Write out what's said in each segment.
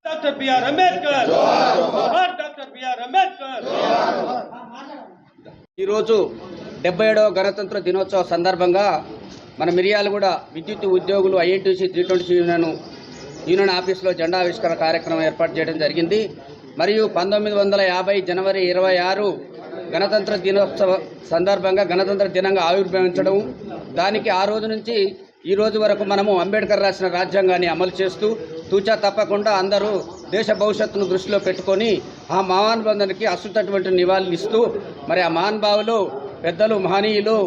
Doctor B R Ambedkar doctor B R Ambedkar. ఈరోజు 77వ గణతంత్ర దినోత్సవ సందర్భంగా మన మిర్యాలగూడ విద్యుత్ ఉద్యోగులు ఐఎన్టీసీ 320 యూనియన్ ఆఫీసులో జెండా ఆవిష్కరణ కార్యక్రమం ఏర్పాటు చేయడం జరిగింది. మరియు 1950 జనవరి 26 గణతంత్ర దినోత్సవ సందర్భంగా గణతంత్ర దినంగా ఆవిర్భవించడం, దానికి ఆ రోజు నుంచి ఈ రోజు వరకు మనము అంబేద్కర్ రాసిన రాజ్యాంగాన్ని అమలు చేస్తూ తూచా తప్పకుండా అందరూ దేశ భవిష్యత్తును దృష్టిలో పెట్టుకొని ఆ మహానుభావునికి అసలుతటువంటి నివాళులు ఇస్తూ మరి ఆ మహానుభావులు పెద్దలు మహనీయులు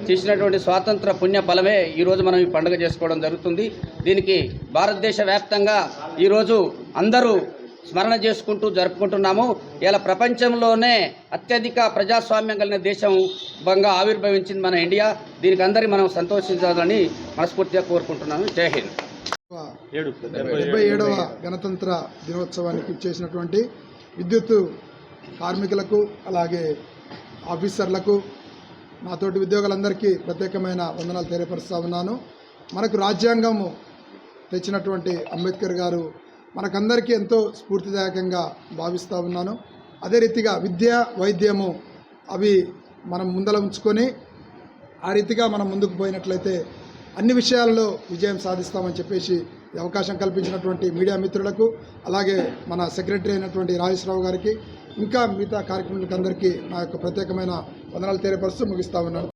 చేసినటువంటి స్వాతంత్ర పుణ్య ఫలమే ఈరోజు మనం ఈ పండుగ చేసుకోవడం జరుగుతుంది. దీనికి భారతదేశ వ్యాప్తంగా ఈరోజు అందరూ స్మరణ చేసుకుంటూ జరుపుకుంటున్నాము. ఇలా ప్రపంచంలోనే అత్యధిక ప్రజాస్వామ్యం కలిగిన దేశంగా ఆవిర్భవించింది మన ఇండియా. దీనికి అందరికీ మనం సంతోషించాలని మనస్ఫూర్తిగా కోరుకుంటున్నాను. జై హింద్. 77వ గణతంత్ర దినోత్సవానికి చేసినటువంటి విద్యుత్ కార్మికులకు అలాగే ఆఫీసర్లకు నాతోటి ఉద్యోగులందరికీ ప్రత్యేకమైన వందనాలు తెలియపరుస్తూ ఉన్నాను. మనకు రాజ్యాంగము తెచ్చినటువంటి అంబేద్కర్ గారు మనకందరికీ ఎంతో స్ఫూర్తిదాయకంగా భావిస్తూ ఉన్నాను. అదే రీతిగా విద్య వైద్యము అవి మనం ముందల ఉంచుకొని ఆ రీతిగా మనం ముందుకు పోయినట్లయితే అన్ని విషయాలలో విజయం సాధిస్తామని చెప్పేసి ఈ అవకాశం కల్పించినటువంటి మీడియా మిత్రులకు అలాగే మన సెక్రటరీ అయినటువంటి రాజేశ్వరరావు గారికి ఇంకా మిగతా కార్యక్రమాలకు అందరికీ నా యొక్క ప్రత్యేకమైన వందనాలు తెలియపరుస్తూ ముగిస్తా ఉన్నాను.